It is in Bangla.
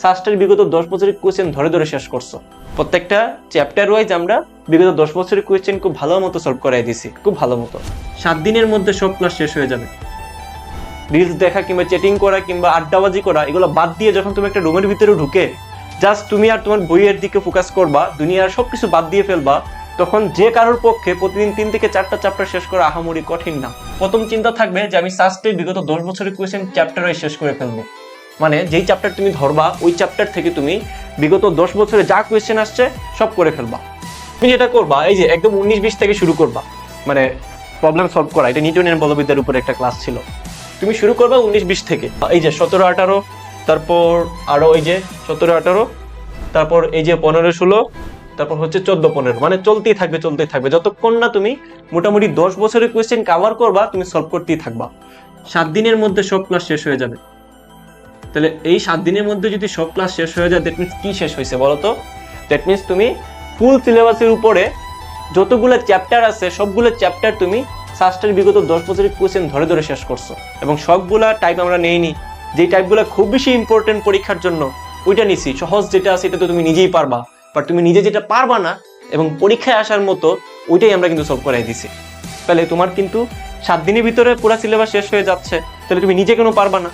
সাস্টের বিগত 10 বছরের কোয়েশ্চেন ধরে ধরে শেষ করছো। প্রত্যেকটা চ্যাপ্টার ওয়াইজ আমরা বিগত 10 বছরের কোয়েশ্চেন খুব ভালো মতো সলভ করাই দিছি, খুব ভালো মতো। 7 দিনের মধ্যে সব ক্লাস শেষ হয়ে যাবে। রিলস দেখা কিংবা চ্যাটিং করা কিংবা আড্ডাবাজি করা এগুলো বাদ দিয়ে যখন তুমি একটা রুমের ভিতরে ঢুকে জাস্ট তুমি আর তোমার বইয়ের দিকে ফোকাস করবা, দুনিয়ার সবকিছু বাদ দিয়ে ফেলবা, তখন যে কারোর পক্ষে প্রতিদিন 3 থেকে 4টা চ্যাপ্টার শেষ করা আহামরি কঠিন না। প্রথম চিন্তা থাকবে যে আমি সাস্টের বিগত 10 বছরের কোয়েশ্চেন চ্যাপ্টার ওয়াইজ শেষ করে ফেলবো। মানে যেই চ্যাপ্টার তুমি ধরবা ওই চ্যাপ্টার থেকে তুমি বিগত 10 বছরে যা কোয়েশ্চেন আসছে সব করে ফেলবা। তুমি যেটা করবা এই যে একদম 19-20 থেকে শুরু করবা, মানে প্রবলেম সলভ করা। এটা নিউটনের বলবিদ্যার উপরে একটা ক্লাস ছিল। তুমি শুরু করবা 19-20 থেকে, এই যে 17-18, তারপর আরো এই যে 17-18, তারপর এই যে 15-16, তারপর হচ্ছে 14-15, মানে চলতেই থাকবে যতক্ষণ না তুমি মোটামুটি 10 বছরের কোয়েশ্চেন কভার করবা, তুমি সলভ করতেই থাকবা। 7 দিনের মধ্যে সব ক্লাস শেষ হয়ে যাবে। তাহলে এই 7 দিনের মধ্যে যদি সব ক্লাস শেষ হয়ে যায়, দ্যাট মিনস কি শেষ হয়েছে বলো তো? দ্যাট মিনস তুমি ফুল সিলেবাসের উপরে যতগুলো চ্যাপ্টার আছে সবগুলো চ্যাপ্টার তুমি সাস্টের বিগত 10 বছরের কোয়েশ্চেন ধরে ধরে শেষ করছো। এবং সবগুলা টাইপ আমরা নেইনি, যে টাইপগুলো খুব বেশি ইম্পর্টেন্ট পরীক্ষার জন্য ওইটা নিছি। সহজ যেটা আছে এটা তো তুমি নিজেই পারবা, বাট তুমি নিজে যেটা পারবা না এবং পরীক্ষায় আসার মতো ওইটাই আমরা কিন্তু সলভ করাই দিছি। তাহলে তোমার কিন্তু 7 দিনের ভিতরে পুরো সিলেবাস শেষ হয়ে যাচ্ছে, তাহলে তুমি নিজে কেন পারবা না?